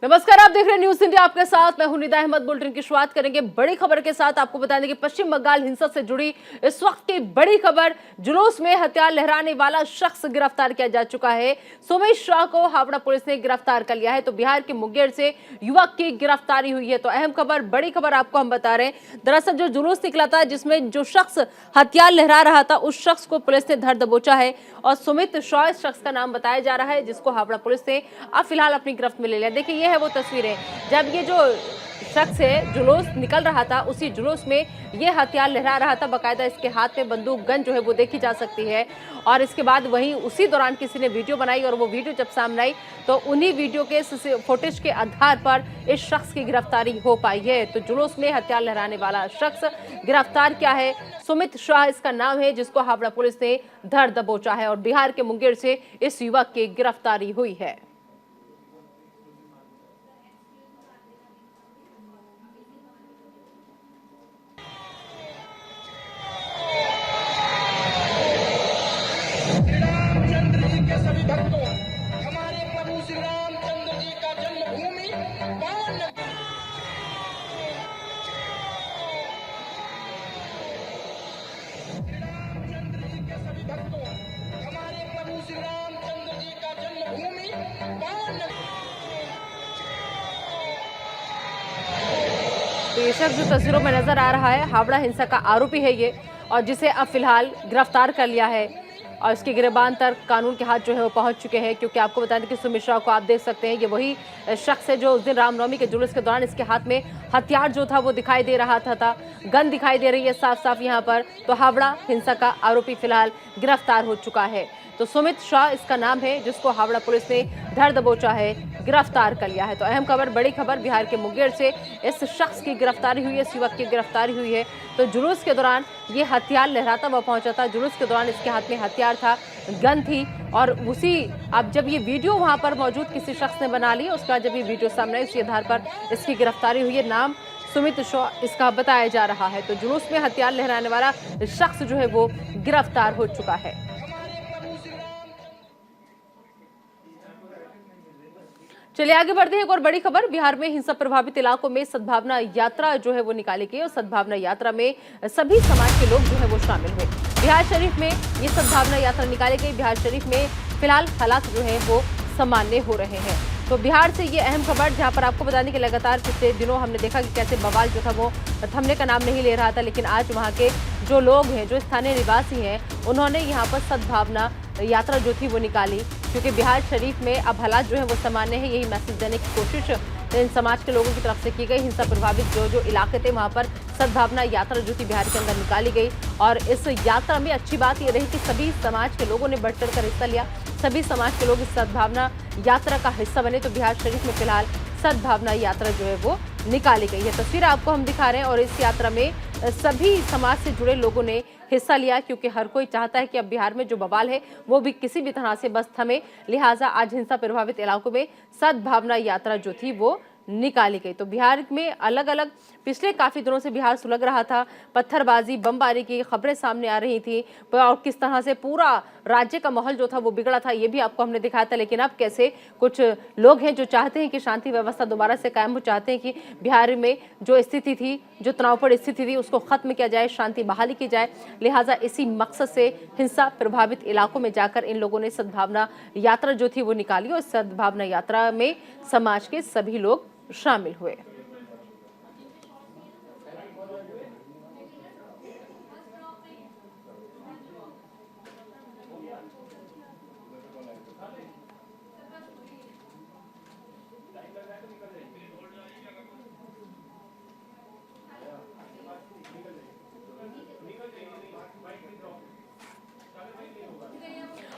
नमस्कार, आप देख रहे हैं न्यूज इंडिया। आपके साथ मैं हूं निदा अहमद। बुलेटिन की शुरुआत करेंगे बड़ी खबर के साथ। आपको बता दें कि पश्चिम बंगाल हिंसा से जुड़ी इस वक्त की बड़ी खबर, जुलूस में हथियार लहराने वाला शख्स गिरफ्तार किया जा चुका है। सुमित शाह को हावड़ा पुलिस ने गिरफ्तार कर लिया है। तो बिहार के मुंगेर से युवक की गिरफ्तारी हुई है। तो अहम खबर, बड़ी खबर आपको हम बता रहे हैं। दरअसल जो जुलूस निकला था, जिसमें जो शख्स हथियार लहरा रहा था, उस शख्स को पुलिस ने धर दबोचा है और सुमित शाह इस शख्स का नाम बताया जा रहा है, जिसको हावड़ा पुलिस ने अब फिलहाल अपनी गिरफ्त में ले लिया। देखिए, ये है वो तस्वीरें जब ये जो शख्स है जुलूस निकल रहा था, उसी जुलूस में ये हथियार लहरा रहा था। बकायदा इसके हाथ में बंदूक गन जो है वो देखी जा सकती है। और इसके बाद वहीं उसी दौरान किसी ने वीडियो बनाई और वो वीडियो जब सामने आई तो उन्हीं वीडियो के फुटेज के आधार पर इस शख्स की गिरफ्तारी हो पाई है। तो जुलूस में हथियार लहराने वाला शख्स गिरफ्तार किया है। सुमित शाह इसका नाम है, जिसको हावड़ा पुलिस ने धर दबोचा है और बिहार के मुंगेर से इस युवक की गिरफ्तारी हुई है। सभी भक्तों, हमारे प्रभु श्री रामचंद्र जी का जन्मभूमि पावन रामचंद्र जी के सभी भक्तों, हमारे प्रभु श्री रामचंद्र जी का जन्मभूमि पावन। तो ये शख्स जो तस्वीरों में नजर आ रहा है, हावड़ा हिंसा का आरोपी है ये, और जिसे अब फिलहाल गिरफ्तार कर लिया है और इसके गिरबान तक कानून के हाथ जो है वो पहुंच चुके हैं। क्योंकि आपको बता दें कि सुमित शाह को आप देख सकते हैं, ये वही शख्स है जो उस दिन रामनवमी के जुलूस के दौरान इसके हाथ में हथियार जो था वो दिखाई दे रहा था। गन दिखाई दे रही है साफ साफ यहाँ पर। तो हावड़ा हिंसा का आरोपी फिलहाल गिरफ्तार हो चुका है। तो सुमित शाह इसका नाम है, जिसको हावड़ा पुलिस ने धर दबोचा है, गिरफ्तार कर लिया है। तो अहम खबर, बड़ी खबर, बिहार के मुंगेर से इस शख्स की गिरफ्तारी हुई है, इस युवक की गिरफ्तारी हुई है। तो जुलूस के दौरान ये हथियार लहराता हुआ पहुंचा था। जुलूस के दौरान इसके हाथ में हथियार था, गन थी। और उसी अब जब ये वीडियो वहां पर मौजूद किसी शख्स ने बना ली, उसका जब ये वीडियो सामने आई, उसी आधार पर इसकी गिरफ्तारी हुई है। नाम सुमित शाह इसका बताया जा रहा है। तो जुलूस में हथियार लहराने वाला शख्स जो है वो गिरफ्तार हो चुका है। चलिए आगे बढ़ते हैं। एक और बड़ी खबर, बिहार में हिंसा प्रभावित इलाकों में सद्भावना यात्रा जो है वो निकाली गई और सद्भावना यात्रा में सभी समाज के लोग जो है वो शामिल हुए। बिहार शरीफ में ये सद्भावना यात्रा निकाली गई। बिहार शरीफ में फिलहाल हालात जो है वो सामान्य हो रहे हैं। तो बिहार से ये अहम खबर, जहां पर आपको बताने कि लगातार पिछले दिनों हमने देखा कि कैसे बवाल जो था वो थमने का नाम नहीं ले रहा था, लेकिन आज वहां के जो लोग हैं, जो स्थानीय निवासी हैं, उन्होंने यहाँ पर सद्भावना यात्रा जो थी वो निकाली। क्योंकि बिहार शरीफ में अब हालात जो है वो सामान्य है, यही मैसेज देने की कोशिश इन समाज के लोगों की तरफ से की गई। हिंसा प्रभावित जो इलाके थे, वहां पर सद्भावना यात्रा जो थी बिहार के अंदर निकाली गई। और इस यात्रा में अच्छी बात यह रही कि सभी समाज के लोगों ने बढ़ चढ़ कर हिस्सा लिया। सभी समाज के लोग इस सद्भावना यात्रा का हिस्सा बने। तो बिहार शरीफ में फिलहाल सद्भावना यात्रा जो है वो निकाली गई है। तस्वीर आपको हम दिखा रहे हैं और इस यात्रा में सभी समाज से जुड़े लोगों ने हिस्सा लिया, क्योंकि हर कोई चाहता है कि अब बिहार में जो बवाल है वो भी किसी भी तरह से बस थमे। लिहाजा आज हिंसा प्रभावित इलाकों में सद्भावना यात्रा जो थी वो निकाली गई। तो बिहार में अलग अलग पिछले काफी दिनों से बिहार सुलग रहा था। पत्थरबाजी, बमबारी की खबरें सामने आ रही थी और किस तरह से पूरा राज्य का माहौल जो था वो बिगड़ा था, ये भी आपको हमने दिखाया था। लेकिन अब कैसे कुछ लोग हैं जो चाहते हैं कि शांति व्यवस्था दोबारा से कायम हो, चाहते हैं कि बिहार में जो स्थिति थी, जो तनावपूर्ण स्थिति थी, उसको खत्म किया जाए, शांति बहाली की जाए। लिहाजा इसी मकसद से हिंसा प्रभावित इलाकों में जाकर इन लोगों ने सद्भावना यात्रा जो थी वो निकाली और सद्भावना यात्रा में समाज के सभी लोग शामिल हुए।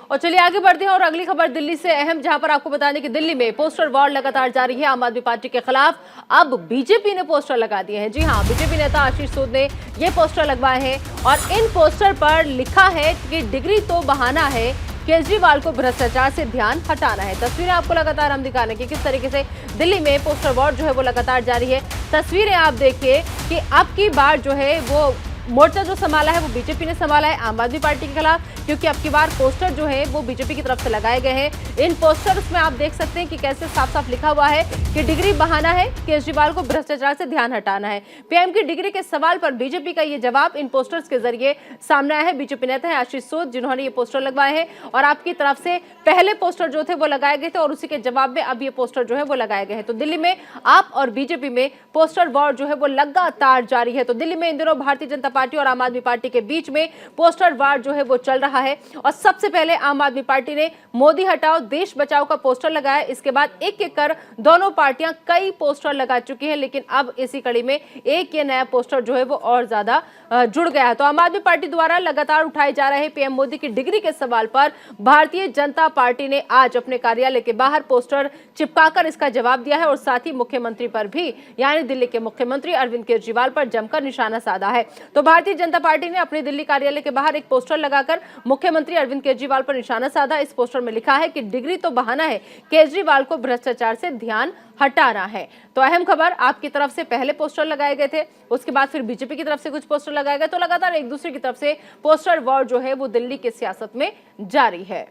और चलिए आगे बढ़ते हैं और अगली खबर दिल्ली से अहम, जहां पर आपको बता दें कि दिल्ली में पोस्टर वॉर लगातार जारी है। आम आदमी पार्टी के खिलाफ अब बीजेपी ने पोस्टर लगा दिए हैं। जी हां, बीजेपी नेता आशीष सूद ने ये पोस्टर लगवाए हैं और इन पोस्टर पर लिखा है कि डिग्री तो बहाना है, केजरीवाल को भ्रष्टाचार से ध्यान हटाना है। तस्वीरें आपको लगातार हम दिखा रहे हैं कि किस तरीके से दिल्ली में पोस्टर वॉर जो है वो लगातार जारी है। तस्वीरें आप देखिए कि अब की बार जो है वो मोर्चा जो संभाला है वो बीजेपी ने संभाला है आम आदमी पार्टी के खिलाफ। क्योंकि अब की बार पोस्टर जो है वो बीजेपी की तरफ से लगाए गए हैं। इन पोस्टर्स में आप देख सकते हैं कि कैसे साफ साफ लिखा हुआ है कि डिग्री बहाना है, केजरीवाल को भ्रष्टाचार से ध्यान हटाना है। पीएम की डिग्री के सवाल पर बीजेपी का ये जवाब इन पोस्टर्स के जरिए सामने आया है। बीजेपी नेता है आशीष सूद जिन्होंने ये पोस्टर लगवाए हैं और आपकी तरफ से पहले पोस्टर जो थे वो लगाए गए थे और उसी के जवाब में अब ये पोस्टर जो है वो लगाए गए हैं। तो दिल्ली में आप और बीजेपी में पोस्टर वॉर जो है वो लगातार जारी है। तो दिल्ली में इन दिनों भारतीय जनता पार्टी और आम आदमी पार्टी के बीच में पोस्टर वार जो है वो चल रहा है और सबसे पहले आम आदमी पार्टी ने मोदी हटाओ देश बचाओ का पोस्टर लगाया। इसके बाद एक एक कर दोनों पार्टियां कई पोस्टर लगा चुकी हैं, लेकिन अब इसी कड़ी में एक ये नया पोस्टर जो है वो और ज्यादा जुड़ गया है। तो आम आदमी पार्टी द्वारा लगातार उठाए जा रहे पीएम मोदी की डिग्री के सवाल पर भारतीय जनता पार्टी ने आज अपने कार्यालय के बाहर पोस्टर चिपकाकर इसका जवाब दिया है और साथ ही मुख्यमंत्री पर भी यानी दिल्ली के मुख्यमंत्री अरविंद केजरीवाल पर जमकर निशाना साधा है। तो भारतीय जनता पार्टी ने अपने दिल्ली कार्यालय के बाहर एक पोस्टर लगाकर मुख्यमंत्री अरविंद केजरीवाल पर निशाना साधा। इस पोस्टर में लिखा है कि डिग्री तो बहाना है, केजरीवाल को भ्रष्टाचार से ध्यान हटाना है। तो अहम खबर, आपकी तरफ से पहले पोस्टर लगाए गए थे, उसके बाद फिर बीजेपी की तरफ से कुछ पोस्टर लगाए गए। तो लगातार एक दूसरे की तरफ से पोस्टर वॉर जो है वो दिल्ली की सियासत में जारी है।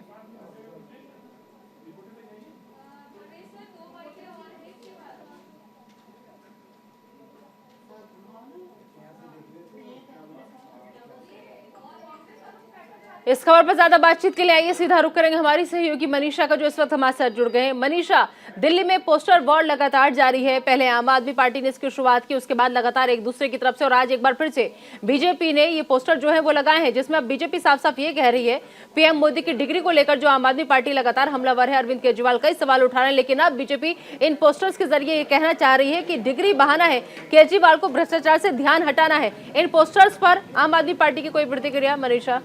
इस खबर पर ज्यादा बातचीत के लिए आइए सीधा रुख करेंगे हमारी सहयोगी मनीषा का, जो इस वक्त हमारे साथ जुड़ गए हैं। मनीषा, दिल्ली में पोस्टर वॉर लगातार जारी है। पहले आम आदमी पार्टी ने इसकी शुरुआत की, उसके बाद लगातार एक दूसरे की तरफ से और आज एक बार फिर से बीजेपी ने ये पोस्टर जो है वो लगाए हैं, जिसमें अब बीजेपी साफ साफ ये कह रही है पीएम मोदी की डिग्री को लेकर जो आम आदमी पार्टी लगातार हमलावर है, अरविंद केजरीवाल कई सवाल उठा रहे हैं, लेकिन अब बीजेपी इन पोस्टर्स के जरिए ये कहना चाह रही है कि डिग्री बहाना है, केजरीवाल को भ्रष्टाचार से ध्यान हटाना है। इन पोस्टर्स पर आम आदमी पार्टी की कोई प्रतिक्रिया? मनीषा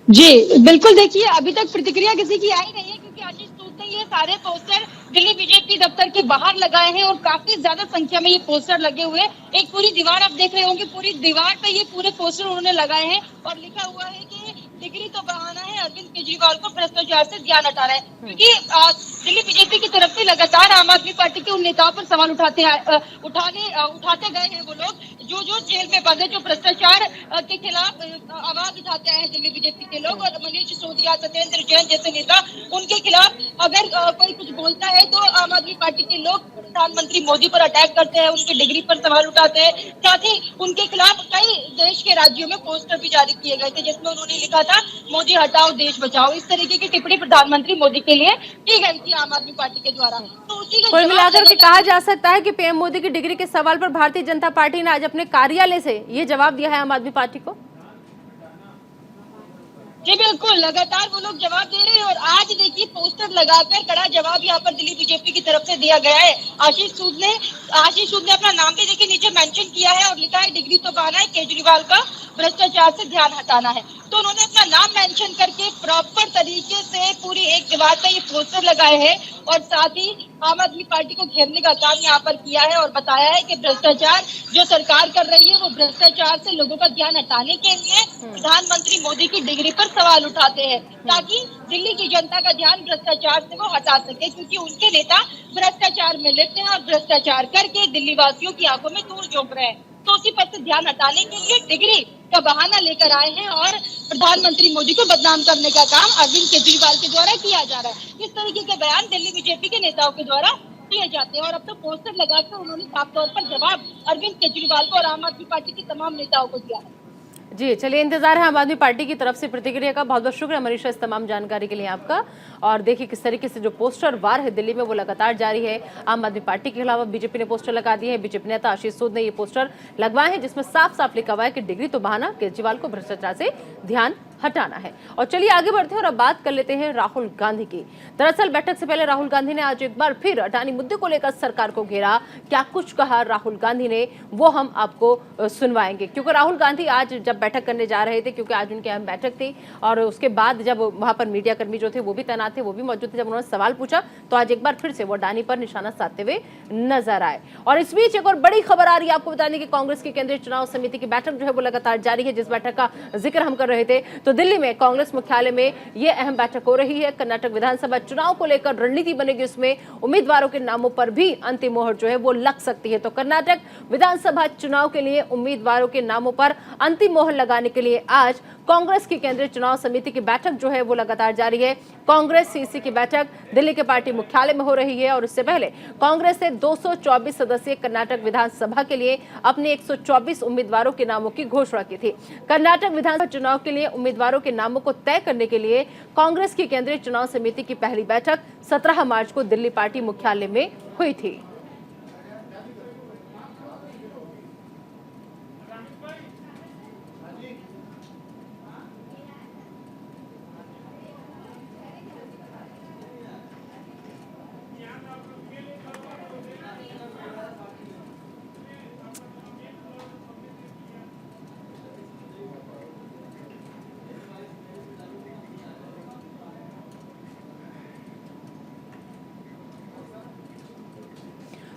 जी बिल्कुल, देखिए अभी तक प्रतिक्रिया किसी की आई नहीं है क्योंकि आशीष सूद ने ये सारे पोस्टर दिल्ली बीजेपी दफ्तर के बाहर लगाए हैं और काफी ज्यादा संख्या में ये पोस्टर लगे हुए हैं। एक पूरी दीवार आप देख रहे होंगे, पूरी दीवार पे ये पूरे पोस्टर उन्होंने लगाए हैं और लिखा हुआ है कि डिग्री तो बहाना है, अरविंद केजरीवाल को भ्रष्टाचार से ध्यान हटा रहा है। क्योंकि दिल्ली बीजेपी की तरफ से लगातार आम आदमी पार्टी के उन नेताओं पर सवाल उठाते गए हैं वो लोग जो जेल में बंद है, जो भ्रष्टाचार के खिलाफ आवाज उठाते हैं दिल्ली बीजेपी के लोग। और मनीष सिसोदिया, सत्येंद्र जैन जैसे नेता, उनके खिलाफ अगर कोई कुछ बोलता है तो आम आदमी पार्टी के लोग प्रधानमंत्री मोदी पर अटैक करते हैं, उनकी डिग्री पर सवाल उठाते हैं। साथ ही उनके खिलाफ कई देश के राज्यों में पोस्टर भी जारी किए गए थे जिसमें उन्होंने लिखा था मोदी हटाओ देश बचाओ। इस तरीके की टिप्पणी प्रधानमंत्री मोदी के लिए की गई थी आम आदमी पार्टी के द्वारा। तो उसी का कुल मिलाकर के कहा जा सकता है कि पीएम मोदी की डिग्री के सवाल पर भारतीय जनता पार्टी ने आज अपने कार्यालय से ये जवाब दिया है आम आदमी पार्टी को। जी बिल्कुल, लगातार वो लोग जवाब दे रहे हैं और आज देखिए पोस्टर लगाकर कड़ा जवाब यहाँ पर दिल्ली बीजेपी की तरफ से दिया गया है। आशीष सूद ने अपना नाम भी देखिए नीचे मेंशन किया है और लिखा है डिग्री तो बहाना है, केजरीवाल का भ्रष्टाचार से ध्यान हटाना है। तो उन्होंने अपना नाम मेंशन करके प्रॉपर तरीके से पूरी एक दीवार पर ये पोस्टर लगाए हैं और साथ ही आम आदमी पार्टी को घेरने का काम यहाँ पर किया है और बताया है कि भ्रष्टाचार जो सरकार कर रही है वो भ्रष्टाचार से लोगों का ध्यान हटाने के लिए प्रधानमंत्री मोदी की डिग्री पर सवाल उठाते हैं ताकि दिल्ली की जनता का ध्यान भ्रष्टाचार से वो हटा सके, क्योंकि उनके नेता भ्रष्टाचार में लिप्त हैं और भ्रष्टाचार करके दिल्ली वासियों की आंखों में धूल झोंक रहे हैं। तो उसी पर से ध्यान हटाने के लिए डिग्री का बहाना लेकर आए हैं और प्रधानमंत्री मोदी को बदनाम करने का काम अरविंद केजरीवाल के द्वारा किया जा रहा है। इस तरीके के बयान दिल्ली बीजेपी के नेताओं के द्वारा दिए जाते हैं और अब तो पोस्टर लगाकर उन्होंने साफ तौर पर जवाब अरविंद केजरीवाल को और आम आदमी पार्टी के तमाम नेताओं को दिया है। जी चलिए, इंतजार है आम आदमी पार्टी की तरफ से प्रतिक्रिया का। बहुत बहुत शुक्रिया मनीषा इस तमाम जानकारी के लिए आपका। और देखिए किस तरीके से जो पोस्टर वार है दिल्ली में वो लगातार जारी है। आम आदमी पार्टी के खिलाफ बीजेपी ने पोस्टर लगा दिए हैं। बीजेपी नेता आशीष सूद ने ये पोस्टर लगवाए हैं जिसमें साफ साफ लिखा हुआ है कि डिग्री तो बहाना, केजरीवाल को भ्रष्टाचार से ध्यान हटाना है। और चलिए आगे बढ़ते हैं और अब बात कर लेते हैं राहुल गांधी की। दरअसल बैठक से पहले राहुल गांधी ने आज एक बार फिर अडानी मुद्दे को लेकर सरकार को घेरा। क्या कुछ कहा राहुल गांधी ने वो हम आपको सुनवाएंगे, क्योंकि राहुल गांधी आज जब बैठक करने जा रहे थे, क्योंकि आज उनकी अहम बैठक थी और उसके बाद जब वहां पर मीडिया कर्मी जो थे वो भी तैनात कहाँ थे वो भी मौजूद थे जब उन्होंने सवाल पूछा, तो आज एक बार फिर से वो अडानी पर निशाना साधते हुए नजर आए। और इस बीच एक और बड़ी खबर आ रही है, आपको बता दें कि कांग्रेस की केंद्रीय चुनाव समिति की बैठक जो है वो लगातार जारी है। जिस बैठक का जिक्र हम कर रहे थे, तो दिल्ली में कांग्रेस मुख्यालय में ये अहम बैठक हो रही है। कर्नाटक विधानसभा चुनाव को लेकर रणनीति बनेगी, उसमें उम्मीदवारों के नामों पर भी अंतिम मोहर जो है वो लग सकती है। तो कर्नाटक विधानसभा चुनाव के लिए उम्मीदवारों के नामों पर अंतिम मोहर लगाने के लिए आज कांग्रेस की केंद्रीय चुनाव समिति की बैठक जो है वो लगातार जारी है। कांग्रेस सीसी की बैठक दिल्ली के पार्टी मुख्यालय में हो रही है और इससे पहले कांग्रेस ने 224 सदस्यीय कर्नाटक विधानसभा के लिए अपने 124 उम्मीदवारों के नामों की घोषणा की थी। कर्नाटक विधानसभा चुनाव के लिए उम्मीदवारों के नामों को तय करने के लिए कांग्रेस की केंद्रीय चुनाव समिति की पहली बैठक 17 मार्च को दिल्ली पार्टी मुख्यालय में हुई थी।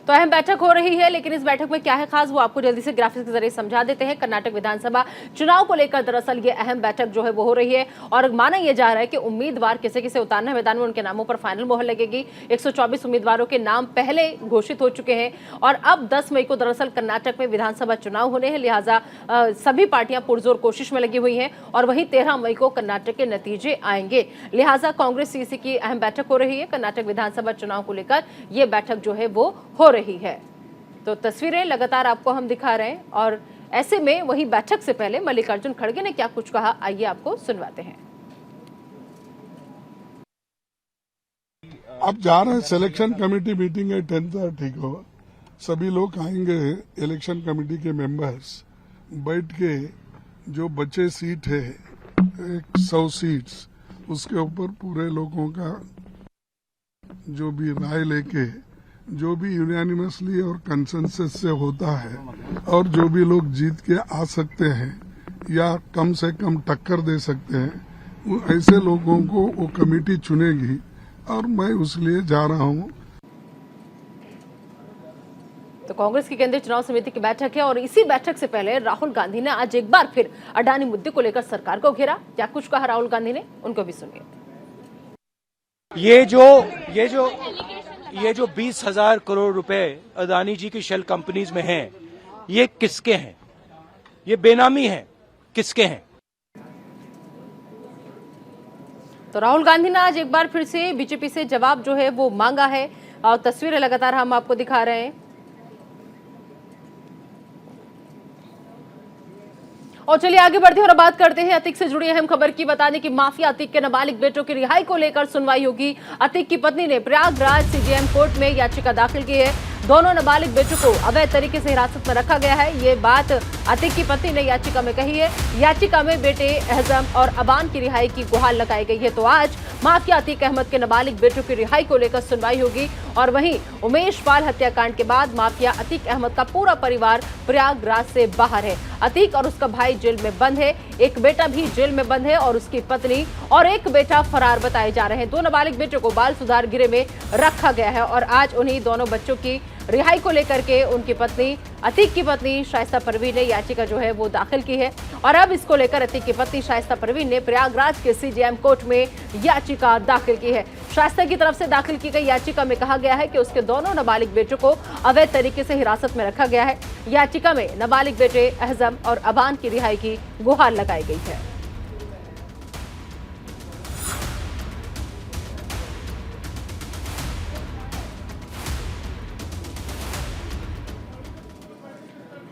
तो अहम बैठक हो रही है, लेकिन इस बैठक में क्या है खास वो आपको जल्दी से ग्राफिक्स के जरिए समझा देते हैं। कर्नाटक विधानसभा चुनाव को लेकर दरअसल ये अहम बैठक जो है वो हो रही है और माना यह जा रहा है कि उम्मीदवार किसे किसे उतारना है मैदान में, उनके नामों पर फाइनल मोहर लगेगी। 124 उम्मीदवारों के नाम पहले घोषित हो चुके हैं और अब 10 मई को दरअसल कर्नाटक में विधानसभा चुनाव होने हैं, लिहाजा सभी पार्टियां पुरजोर कोशिश में लगी हुई हैं और वहीं 13 मई को कर्नाटक के नतीजे आएंगे। लिहाजा कांग्रेस सीसी की अहम बैठक हो रही है। कर्नाटक विधानसभा चुनाव को लेकर यह बैठक जो है वो हो रही है। तो तस्वीरें लगातार आपको हम दिखा रहे हैं और ऐसे में वही बैठक से पहले मल्लिकार्जुन खड़गे ने क्या कुछ कहा, आइए आपको सुनवाते हैं। अब जा रहे हैं सिलेक्शन कमेटी मीटिंग है 10:30 को, सभी लोग आएंगे इलेक्शन कमेटी के मेंबर्स, बैठ के जो बचे सीट है 100 सीट्स उसके ऊपर पूरे लोगों का जो भी राय लेके जो भी यूनानिमसली और कंसेंसस से होता है और जो भी लोग जीत के आ सकते हैं या कम से कम टक्कर दे सकते हैं, वो ऐसे लोगों को वो कमेटी चुनेगी और मैं उस लिए जा रहा हूँ। तो कांग्रेस की केंद्रीय चुनाव समिति की बैठक है और इसी बैठक से पहले राहुल गांधी ने आज एक बार फिर अडानी मुद्दे को लेकर सरकार को घेरा। क्या कुछ कहा राहुल गांधी ने, उनको भी सुनिए। ये जो 20,000 करोड़ रुपए अदानी जी की शेल कंपनीज में हैं, ये किसके हैं? ये बेनामी हैं, किसके हैं? तो राहुल गांधी ने आज एक बार फिर से बीजेपी से जवाब जो है वो मांगा है और तस्वीरें लगातार हम आपको दिखा रहे हैं। और चलिए आगे बढ़ते हैं और बात करते हैं अतीक से जुड़ी अहम खबर की। बता दें कि माफिया अतीक के नाबालिग बेटों की रिहाई को लेकर सुनवाई होगी। अतीक की पत्नी ने प्रयागराज सीजेएम कोर्ट में याचिका दाखिल की है। दोनों नाबालिग बेटों को अवैध तरीके से हिरासत में रखा गया है, ये बात अतीक की पत्नी ने याचिका में कही है। याचिका में बेटे एहजम और अबान की रिहाई की गुहार लगाई गई है। तो आज माफिया अतीक अहमद के नाबालिग बेटों की रिहाई को लेकर सुनवाई होगी और वहीं उमेश पाल हत्याकांड के बाद माफिया अतीक अहमद का पूरा परिवार प्रयागराज से बाहर है। अतीक और उसका भाई जेल में बंद है, एक बेटा भी जेल में बंद है और उसकी पत्नी और एक बेटा फरार बताए जा रहे हैं। दो नाबालिग बेटों को बाल सुधार गृह में रखा गया है और आज उन्हीं दोनों बच्चों की रिहाई को लेकर के उनकी पत्नी अतीक की पत्नी शाइस्ता परवीन ने याचिका जो है वो दाखिल की है और अब इसको लेकर अतीक की पत्नी शाइस्ता परवीन ने प्रयागराज के सीजेएम कोर्ट में याचिका दाखिल की है। शाइस्ता की तरफ से दाखिल की गई याचिका में कहा गया है कि उसके दोनों नाबालिग बेटों को अवैध तरीके से हिरासत में रखा गया है। याचिका में नाबालिग बेटे एहजम और अबान की रिहाई की गुहार लगाई गई है।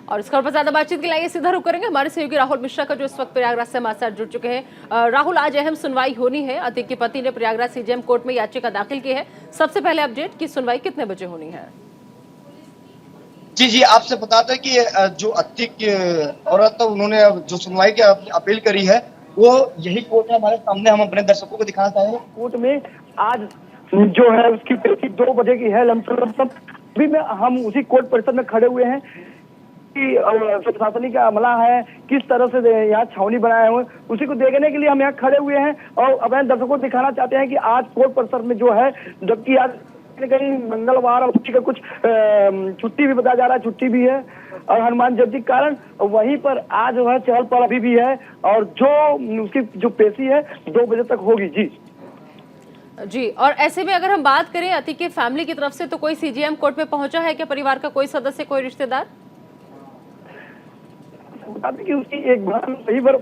और इस खबर पर ज्यादा बातचीत के लिए सीधा रुक करेंगे हमारे सहयोगी राहुल मिश्रा का, जो इस वक्त प्रयागराज से हमारे साथ जुड़ चुके हैं। राहुल, आज अहम सुनवाई होनी है। अतीक की पति ने प्रयागराज सीजेएम कोर्ट में याचिका दाखिल की है। सबसे पहले अपडेट की सुनवाई कितने बजे होनी है? जी, आपसे बताते हैं कि जो अतीक औरत तो उन्होंने जो सुनवाई की अपील करी है वो यही कोर्ट है हमारे सामने, हम अपने दर्शकों को दिखाना चाहेंगे। कोर्ट में आज जो है उसकी पेशी 2 बजे की है लमसम। अभी में हम उसी कोर्ट परिसर में खड़े हुए हैं। की प्रशासनिक अमला है, किस तरह से यहाँ छावनी बनाए हुए, उसी को देखने के लिए हम यहाँ खड़े हुए हैं और अपने दर्शकों को दिखाना चाहते हैं कि आज कोर्ट परिसर में जो है, जबकि आज कहीं मंगलवार और छुट्टी का कुछ छुट्टी भी बताया जा रहा है, छुट्टी भी है और हनुमान जयंती के कारण वहीं पर आज जो है चहल पहल अभी भी है और जो उसकी जो पेशी है 2 बजे तक होगी। जी। और ऐसे में अगर हम बात करें अतीक की फैमिली की तरफ से, तो कोई सीजीएम कोर्ट में पहुंचा है क्या? परिवार का कोई सदस्य, कोई रिश्तेदार? बता दें कि उसकी एक बहन सही पर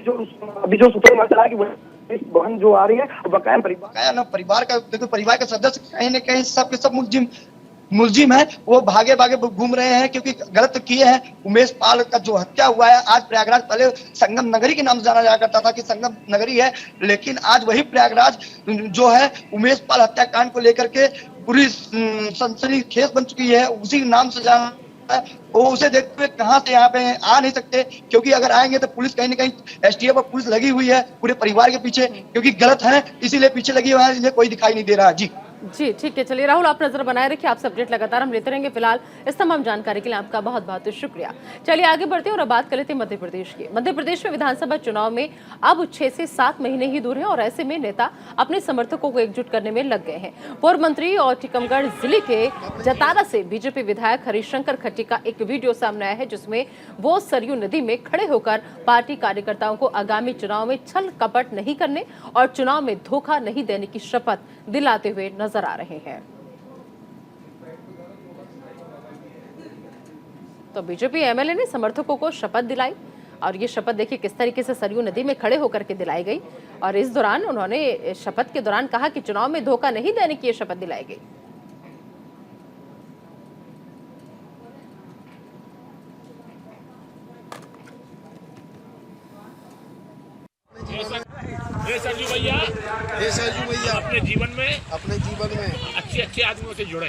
जो अभी जो सूत्रों में चला कि बहन जो आ रही है, बकाया परिवार का देखो, परिवार का सदस्य कहीं न कहीं सब के सब मुलजिम है, वो भागे घूम रहे हैं क्योंकि गलत किए हैं। उमेश पाल का जो हत्या हुआ है आज प्रयागराज, पहले संगम नगरी के नाम से जाना जाया करता था कि संगम नगरी है, लेकिन आज वही प्रयागराज जो है उमेश पाल हत्याकांड को लेकर के पूरी सनसनीखेज बन चुकी है, उसी नाम से जाना है। वो उसे देखते हुए कहां से यहाँ पे आ नहीं सकते, क्योंकि अगर आएंगे तो पुलिस कहीं न कहीं एसटीएफ और पुलिस लगी हुई है पूरे परिवार के पीछे, क्योंकि गलत है इसीलिए पीछे लगी हुई है, इन्हें कोई दिखाई नहीं दे रहा। जी ठीक है, चलिए राहुल, आप नजर बनाए रखिए, आपसे अपडेट लगातार हम लेते रहेंगे। फिलहाल इस तमाम जानकारी के लिए आपका बहुत बहुत शुक्रिया। चलिए आगे बढ़ते हैं और अब बात कर लेते हैं मध्य प्रदेश की। मध्य प्रदेश में विधानसभा चुनाव में अब 6 से 7 महीने ही दूर हैं और ऐसे में नेता अपने समर्थकों को एकजुट करने में लग गए हैं। पूर्व मंत्री और टीकमगढ़ जिले के जतारा से बीजेपी विधायक हरिशंकर खट्टी का एक वीडियो सामने आया है, जिसमें वो सरयू नदी में खड़े होकर पार्टी कार्यकर्ताओं को आगामी चुनाव में छल कपट नहीं करने और चुनाव में धोखा नहीं देने की शपथ दिलाते हुए नजर आ रहे हैं। तो बीजेपी एमएलए ने समर्थकों को शपथ दिलाई और ये शपथ देखिए किस तरीके से सरयू नदी में खड़े होकर के दिलाई गई और इस दौरान उन्होंने शपथ के दौरान कहा कि चुनाव में धोखा नहीं देने की ये शपथ दिलाई गई। सरजू भैया अपने जीवन में अच्छे आदमियों से जुड़े,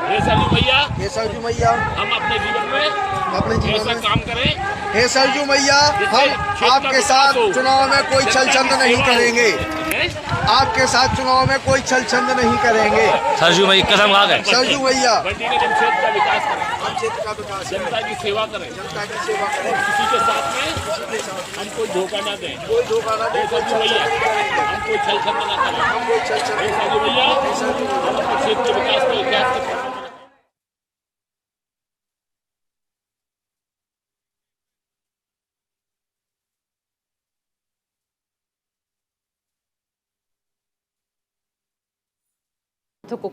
हे सरजू भैया हम अपने जीवन में ऐसा काम करें। हे सरजू मैया, हम आपके साथ चुनाव में कोई छलछंद नहीं करेंगे, आपके साथ चुनाव में कोई छलछंद नहीं करेंगे। सरजू भैया कसम खा गए। सरजू भैया क्षेत्र का विकास करें, क्षेत्र का विकास, जनता की सेवा करें, किसी के साथ में हम कोई धोखा ना दें, सरजू भैया हम कोई छलछंद ना करें, सरजू भैया हम अपने क्षेत्र के विकास को विकास करें।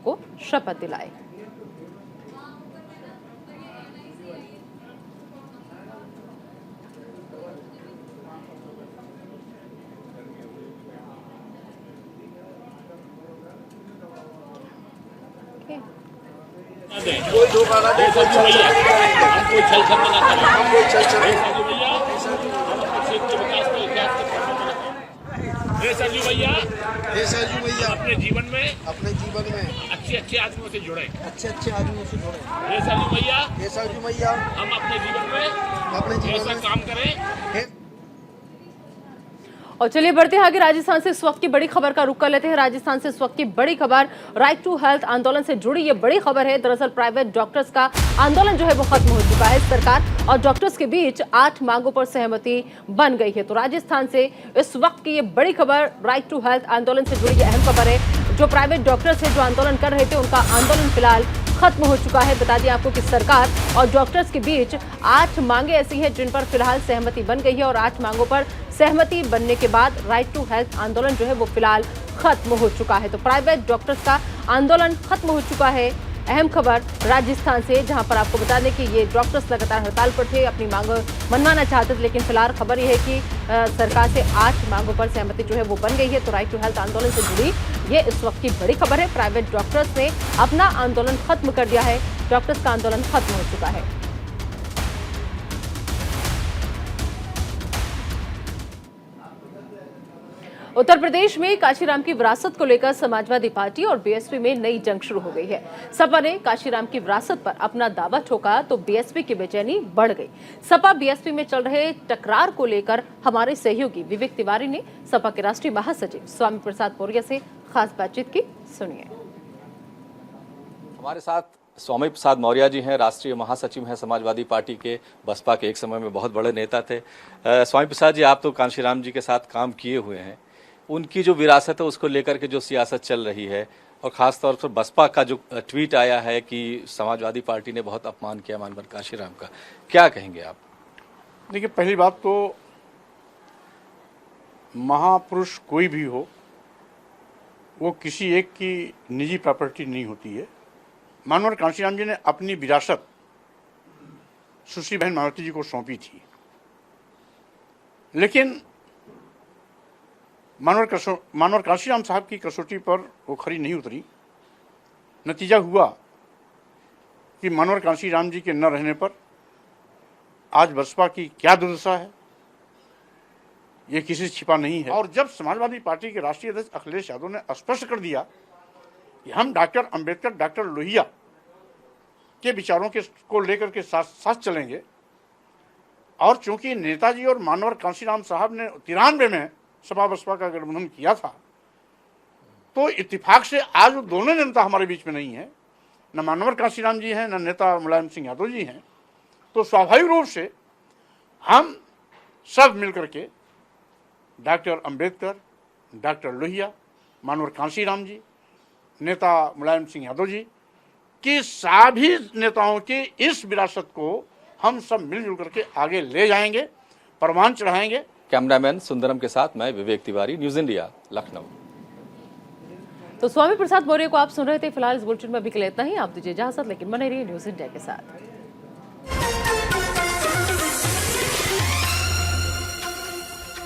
को शपथ दिलाए। कोई धोखा ना दे, सरजू भैया हम कोई छलछंद ना करें, सरजू भैया हम अपने क्षेत्र के विकास को विकास करें। हे सरजू भैया अपने जीवन में अच्छे आदमियों से जुड़े, हे सरजू भैया हम अपने जीवन में ऐसा काम करें। और चलिए बढ़ते हैं आगे। राजस्थान से इस वक्त की बड़ी खबर का रुख कर लेते हैं। राजस्थान से इस वक्त की बड़ी खबर राइट टू हेल्थ आंदोलन से जुड़ी ये बड़ी खबर है। दरअसल प्राइवेट डॉक्टर्स का आंदोलन जो है वो खत्म हो चुका है। सरकार और डॉक्टर्स के बीच 8 मांगों पर सहमति बन गई है। तो राजस्थान से इस वक्त की ये बड़ी खबर राइट टू हेल्थ आंदोलन से जुड़ी अहम खबर है। जो प्राइवेट डॉक्टर्स है जो आंदोलन कर रहे थे, उनका आंदोलन फिलहाल खत्म हो चुका है। बता दें आपको कि सरकार और डॉक्टर्स के बीच 8 मांगे ऐसी हैं जिन पर फिलहाल सहमति बन गई है और 8 मांगों पर सहमति बनने के बाद राइट टू हेल्थ आंदोलन जो है वो फिलहाल खत्म हो चुका है। तो प्राइवेट डॉक्टर्स का आंदोलन खत्म हो चुका है। अहम खबर राजस्थान से, जहां पर आपको बता दें कि ये डॉक्टर्स लगातार हड़ताल पर थे, अपनी मांग मनवाना चाहते थे, लेकिन फिलहाल खबर यह है कि सरकार से 8 मांगों पर सहमति जो है वो बन गई है। तो राइट टू हेल्थ आंदोलन से जुड़ी ये इस वक्त की बड़ी खबर है। प्राइवेट डॉक्टर्स ने अपना आंदोलन खत्म कर दिया है। डॉक्टर्स का आंदोलन खत्म हो चुका है। उत्तर प्रदेश में काशीराम की विरासत को लेकर समाजवादी पार्टी और बीएसपी में नई जंग शुरू हो गई है। सपा ने काशीराम की विरासत पर अपना दावा ठोका तो बीएसपी की बेचैनी बढ़ गई। सपा बीएसपी में चल रहे टकरार को लेकर हमारे सहयोगी विवेक तिवारी ने सपा के राष्ट्रीय महासचिव स्वामी प्रसाद मौर्य से खास बातचीत की। सुनिए। हमारे साथ स्वामी प्रसाद मौर्य जी हैं, राष्ट्रीय महासचिव हैं समाजवादी पार्टी के, बसपा के एक समय में बहुत बड़े नेता थे। स्वामी प्रसाद जी, आप तो कांशीराम जी के साथ काम किए हुए हैं, उनकी जो विरासत है उसको लेकर के जो सियासत चल रही है, और ख़ास तौर पर बसपा का जो ट्वीट आया है कि समाजवादी पार्टी ने बहुत अपमान किया मानवर कांशीराम का, क्या कहेंगे आप? देखिए, पहली बात तो महापुरुष कोई भी हो, वो किसी एक की निजी प्रॉपर्टी नहीं होती है। मानवर कांशीराम जी ने अपनी विरासत सुश्री बहन मायावती जी को सौंपी थी, लेकिन मानवर कांशीराम साहब की कसौटी पर वो खरी नहीं उतरी। नतीजा हुआ कि मानवर कांशीराम जी के न रहने पर आज बसपा की क्या दुर्दशा है, ये किसी से छिपा नहीं है। और जब समाजवादी पार्टी के राष्ट्रीय अध्यक्ष अखिलेश यादव ने स्पष्ट कर दिया कि हम डॉक्टर अंबेडकर, डॉक्टर लोहिया के विचारों के को लेकर के साथ साथ चलेंगे, और चूंकि नेताजी और मानवर कांशीराम साहब ने 93 में सपा बसपा का गठबंधन किया था, तो इत्तेफाक से आज वो दोनों नेता हमारे बीच में नहीं है, न मानवर कांशीराम जी हैं, न नेता मुलायम सिंह यादव जी हैं। तो स्वाभाविक रूप से हम सब मिलकर के डॉक्टर अंबेडकर, डॉक्टर लोहिया, मानवर कांशीराम जी, नेता मुलायम सिंह यादव जी की सभी नेताओं की इस विरासत को हम सब मिलजुल करके आगे ले जाएंगे, परवान चढ़ाएंगे। कैमरामैन सुंदरम के साथ मैं विवेक तिवारी, न्यूज इंडिया, लखनऊ। तो स्वामी प्रसाद मौर्य को आप सुन रहे थे। फिलहाल इस बुलेटिन में अभी के लिए इतना ही। आप दीजिए इजाजत, लेकिन बने रहिए न्यूज इंडिया के साथ।